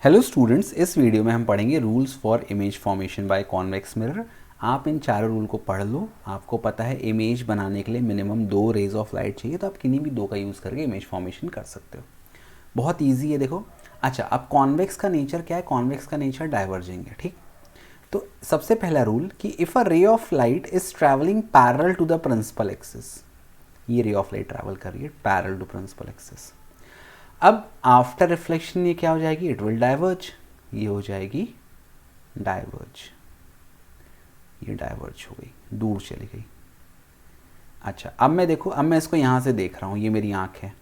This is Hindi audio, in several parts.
हेलो स्टूडेंट्स, इस वीडियो में हम पढ़ेंगे rules for image formation by convex mirror. आप इन चारों रूल को पढ़ लो। आपको पता है इमेज बनाने के लिए मिनिमम 2 रेज ऑफ लाइट चाहिए, तो आप किन्हीं भी 2 का यूज़ करके इमेज फॉर्मेशन कर सकते हो। बहुत ईजी है, देखो। अच्छा, अब कॉन्वेक्स का नेचर क्या है? कॉन्वेक्स का नेचर डाइवर्जिंग है, ठीक। तो सबसे पहला रूल कि if a ray of light is travelling parallel to the principal axis, ये रे ऑफ लाइट ट्रैवल कर रही है पैरेलल टू प्रिंसिपल एक्सिस। अब आफ्टर रिफ्लेक्शन ये क्या हो जाएगी? इट विल डाइवर्ज, ये हो जाएगी डाइवर्ज, ये डाइवर्ज हो गई, दूर चली गई। अच्छा, अब मैं देखो, अब मैं इसको यहाँ से देख रहा हूँ, ये मेरी आँख है।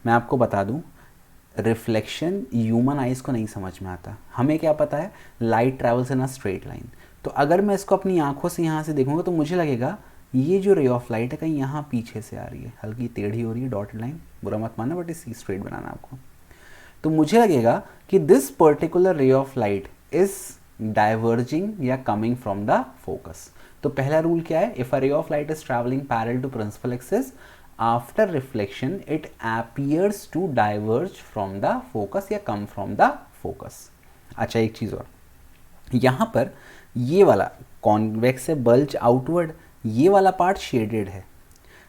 मैं आपको बता दूँ, रिफ्लेक्शन ह्यूमन आइज़ को नहीं समझ में आता। हमें क्या पता है? Light travels in a straight line. तो अगर मैं इसको अपनी आँखों से यहाँ से देखूँगा तो मुझे लगेगा ये जो रे ऑफ लाइट है कहीं यहाँ पीछे से आ रही है, हल्की टेढ़ी हो रही है, डॉटेड लाइन, बुरा मत मानना, बट इसी स्ट्रेट बनाना आपको। तो मुझे लगेगा कि this particular ray of light is diverging या कमिंग फ्रॉम द फोकस। तो पहला रूल क्या है? If a ray of light is travelling parallel to principal axis, after reflection it appears to diverge from the focus या कम फ्रॉम द फोकस। अच्छा, एक चीज़ और, यहाँ पर ये वाला कॉन्वेक्स से बल्ज आउटवर्ड, ये वाला पार्ट शेडेड है।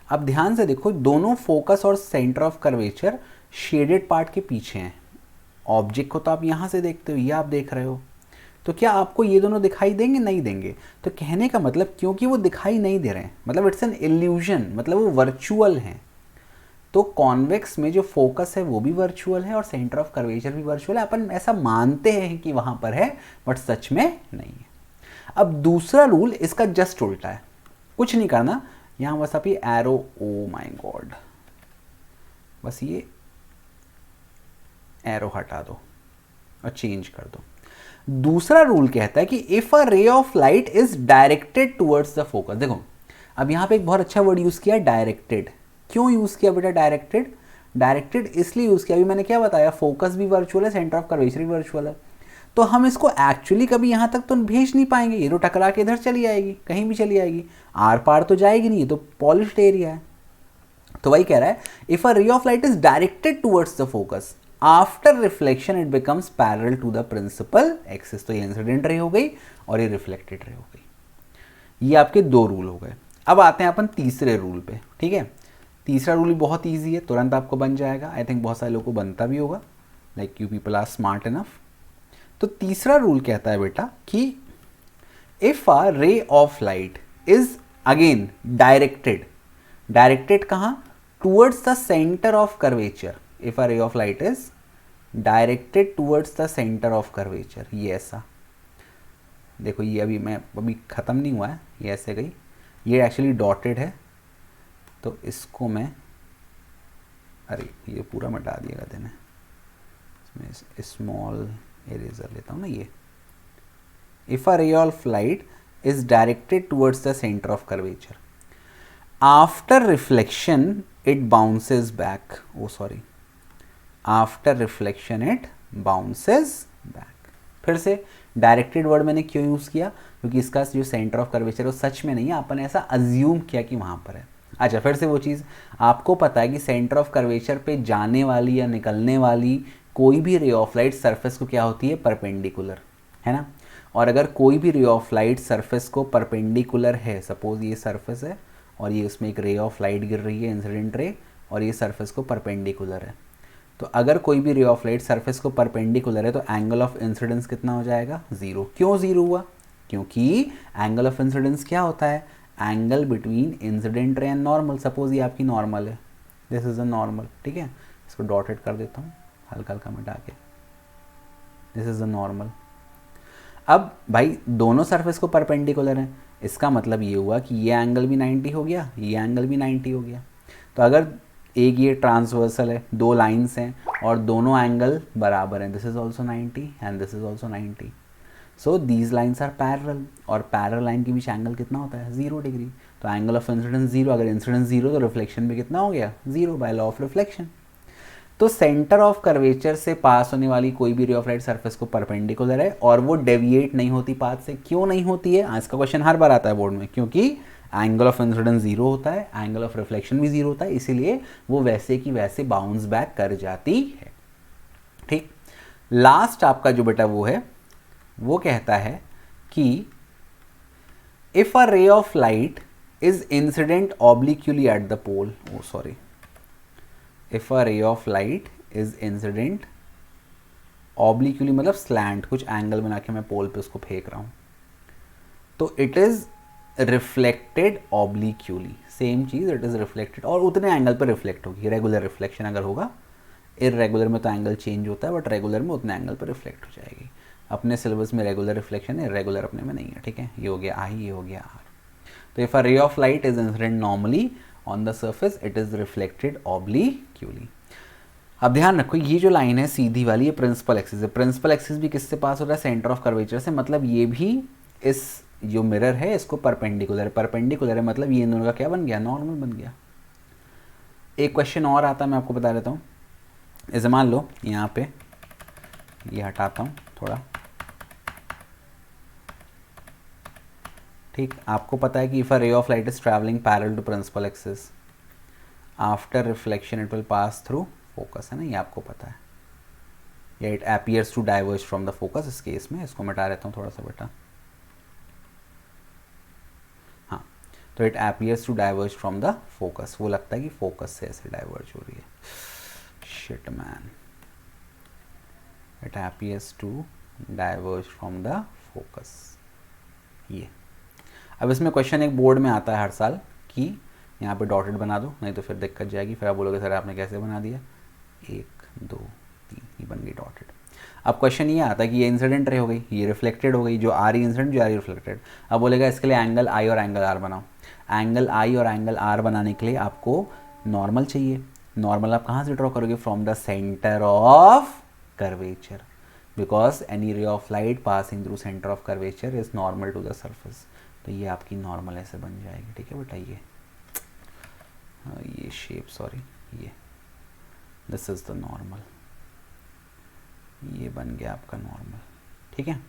अब ध्यान से देखो, दोनों फोकस और centre of curvature shaded part के पीछे हैं। ऑब्जेक्ट को तो आप यहाँ से देखते हो, ये आप देख रहे हो, तो क्या आपको ये दोनों दिखाई देंगे? नहीं देंगे। तो कहने का मतलब, क्योंकि वो दिखाई नहीं दे रहे हैं, मतलब इट्स एन इल्यूजन, मतलब वो वर्चुअल हैं। तो कॉन्वेक्स में जो फोकस है वो भी वर्चुअल है और सेंटर ऑफ कर्वेचर भी वर्चुअल है। अपन ऐसा मानते हैं कि वहाँ पर है, बट सच में नहीं है। अब दूसरा रूल इसका जस्ट उल्टा है। कुछ नहीं करना, यहाँ बस आप ये एरो, ओ माय गॉड, बस ये एरो हटा दो और चेंज कर दो। दूसरा रूल कहता है कि if a ray of light is directed towards the focus. देखो, अब यहाँ पे एक बहुत अच्छा वर्ड यूज किया, डायरेक्टेड। क्यों यूज किया बेटा डायरेक्टेड? डायरेक्टेड इसलिए यूज किया, अभी मैंने क्या बताया, फोकस भी वर्चुअल है, सेंटर ऑफ कर्वेचर भी वर्चुअल है। तो हम इसको एक्चुअली कभी यहाँ तक तो भेज नहीं पाएंगे, ये तो टकरा के इधर चली आएगी, कहीं भी चली आएगी, आर पार तो जाएगी नहीं, ये तो पॉलिश्ड एरिया है। तो वही कह रहा है, if a ray of light is directed towards the focus, after reflection it becomes parallel to the principal axis. तो ये इंसिडेंट रे हो गई और ये रिफ्लेक्टेड रे हो गई। ये आपके 2 रूल हो गए। अब आते हैं अपन तीसरे रूल पे, ठीक है। तीसरा रूल भी बहुत ईजी है, तुरंत आपको बन जाएगा। आई थिंक बहुत सारे लोगों को बनता भी होगा, like you people are smart enough. तो तीसरा रूल कहता है बेटा कि if a ray of light is again directed, directed कहाँ? Towards the centre of curvature. If a ray of light is directed towards the centre of curvature, ये ऐसा देखो, ये अभी ख़त्म नहीं हुआ है, ये ऐसे गई, ये एक्चुअली डॉटेड है, तो इसको मैं, अरे ये पूरा मिटा दिएगा देने, इसमें स्मॉल इरेजर लेता हूँ ना। ये if a ray of light is directed towards the centre of curvature, after reflection it bounces back, oh sorry, after reflection it bounces back. फिर से डायरेक्टेड वर्ड मैंने क्यों यूज़ किया? क्योंकि इसका जो सेंटर ऑफ कर्वेचर है वो सच में नहीं है, अपन ऐसा अज्यूम किया कि वहाँ पर है। अच्छा, फिर से वो चीज़, आपको पता है कि सेंटर ऑफ कर्वेचर पे जाने वाली या निकलने वाली कोई भी रे ऑफ लाइट सरफेस को क्या होती है? परपेंडिकुलर, है ना। और अगर कोई भी रे ऑफ लाइट सरफेस को परपेंडिकुलर है, सपोज ये सरफेस है और ये उसमें एक रे ऑफ लाइट गिर रही है, इंसिडेंट रे, और ये सरफेस को परपेंडिकुलर है, तो अगर कोई भी रे ऑफ लाइट सरफेस को परपेंडिकुलर है तो एंगल ऑफ इंसिडेंस कितना हो जाएगा? 0। क्यों 0 हुआ? क्योंकि एंगल ऑफ इंसिडेंस क्या होता है? Angle between incident ray and normal. Suppose ये आपकी नॉर्मल है, दिस इज अ नॉर्मल, ठीक है, इसको डॉटेड कर देता हूँ हल्का हल्का मिटा के, दिस इज अ नॉर्मल। अब भाई दोनों सरफेस को परपेंडिकुलर हैं, इसका मतलब ये हुआ कि ये एंगल भी 90 हो गया, ये एंगल भी 90 हो गया। तो अगर एक ये ट्रांसवर्सल है, 2 लाइंस हैं और दोनों एंगल बराबर हैं, this is also 90 and this is also 90, so these lines are parallel, और पैरेलल लाइन के बीच एंगल कितना होता है? 0 डिग्री। तो एंगल ऑफ इंसिडेंस 0, अगर इंसिडेंस 0 तो रिफ्लेक्शन भी कितना हो गया? 0 बाय लॉ ऑफ रिफ्लेक्शन। तो सेंटर ऑफ कर्वेचर से पास होने वाली कोई भी रे ऑफ लाइट सरफेस को परपेंडिकुलर है और वो डेविएट नहीं होती पाथ से। क्यों नहीं होती है? आज का क्वेश्चन हर बार आता है बोर्ड में, क्योंकि एंगल ऑफ इंसिडेंस 0 होता है, एंगल ऑफ रिफ्लेक्शन भी 0 होता है, इसीलिए वो वैसे की वैसे बाउंस बैक कर जाती है, ठीक। लास्ट आपका जो बेटा वो है वो कहता है कि if a ray of light is incident obliquely at the pole, oh sorry, if a ray of light is incident obliquely मतलब स्लैंट, कुछ एंगल बना के मैं पोल पे उसको फेंक रहा हूं, तो इट इज रिफ्लेक्टेड ऑब्लिक्यूली, सेम चीज इट इज रिफ्लेक्टेड और उतने एंगल पर रिफ्लेक्ट होगी। रेगुलर रिफ्लेक्शन अगर होगा, इरेगुलर में तो एंगल चेंज होता है बट रेगुलर में उतने एंगल पर रिफ्लेक्ट हो जाएगी। अपने सिलेबस में रेगुलर रिफ्लेक्शन है, इरेगुलर अपने में नहीं है, ठीक है। ये हो गया आई, ये हो गया आर। तो if a ray of light is incident normally on the surface it is reflected obliquely. अब ध्यान रखो ये जो लाइन है सीधी वाली, ये प्रिंसिपल एक्सिस है। प्रिंसिपल एक्सिस भी किससे पास हो रहा है? सेंटर ऑफ कर्वेचर से, मतलब ये भी इस जो मिरर है इसको परपेंडिकुलर है। परपेंडिकुलर है मतलब ये इन दोनों का क्या बन गया? नॉर्मल बन गया। एक क्वेश्चन और आता है, मैं आपको बता देता हूँ। इसे मान लो यहाँ पे ये हटाता हूँ थोड़ा, ठीक। आपको पता है कि if a ray of light is travelling parallel to principal axis after reflection it will pass through focus, है ना, ये आपको पता है। या it appears to diverge from the focus, इस केस में इसको मिटा देता हूँ थोड़ा सा बेटा। हाँ, तो it appears to diverge from the focus, वो लगता है कि फोकस से ऐसे डाइवर्ज हो रही है। Shit man, it appears to diverge from the focus. ये अब इसमें क्वेश्चन एक बोर्ड में आता है हर साल कि यहाँ पे डॉटेड बना दो, नहीं तो फिर दिक्कत जाएगी, फिर आप बोलोगे सर आपने कैसे बना दिया, 1 2 3 ये बन गई डॉटेड। अब क्वेश्चन ये आता है कि ये इंसिडेंट रे हो गई, ये रिफ्लेक्टेड हो गई, जो आ रही इंसिडेंट, जो आ रही रिफ्लेक्टेड। अब बोलेगा इसके लिए एंगल आई और एंगल आर बनाओ। एंगल आई और एंगल आर बनाने के लिए आपको नॉर्मल चाहिए। नॉर्मल आप कहाँ से ड्रॉ करोगे? From the centre of curvature, because any ray of light passing through centre of curvature is normal to the surface. तो ये आपकी नॉर्मल ऐसे बन जाएगी, ठीक है बेटा। ये शेप, सॉरी, ये दिस इज द नॉर्मल, ये बन गया आपका नॉर्मल, ठीक है।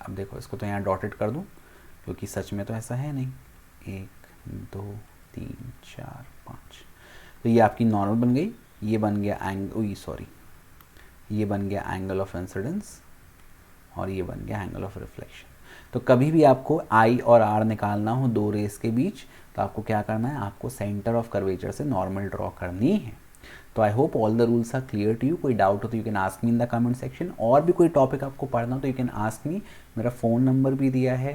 अब देखो इसको तो यहाँ डॉटेड कर दूँ क्योंकि सच में तो ऐसा है नहीं। 1 2 3 4 5, तो ये आपकी नॉर्मल बन गई। ये बन गया एंगल, सॉरी, ये बन गया एंगल ऑफ इंसिडेंस और ये बन गया एंगल ऑफ रिफ्लेक्शन। तो कभी भी आपको आई और आर निकालना हो दो रेस के बीच, तो आपको क्या करना है? आपको सेंटर ऑफ कर्वेचर से नॉर्मल ड्रॉ करनी है। तो I hope all the rules are clear to you. कोई डाउट हो तो you can ask me in the comment section. और भी कोई टॉपिक आपको पढ़ना हो तो यू कैन आस्क मी। मेरा फ़ोन नंबर भी दिया है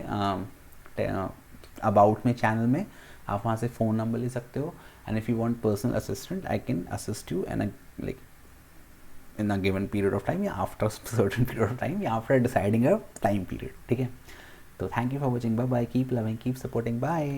अबाउट में चैनल में, आप वहाँ से फ़ोन नंबर ले सकते हो। And if you want personal assistant I can assist you and like in a given period of time या after certain period of time या after deciding a time period, ठीक है। तो thank you for watching, bye bye, keep loving, keep supporting, bye।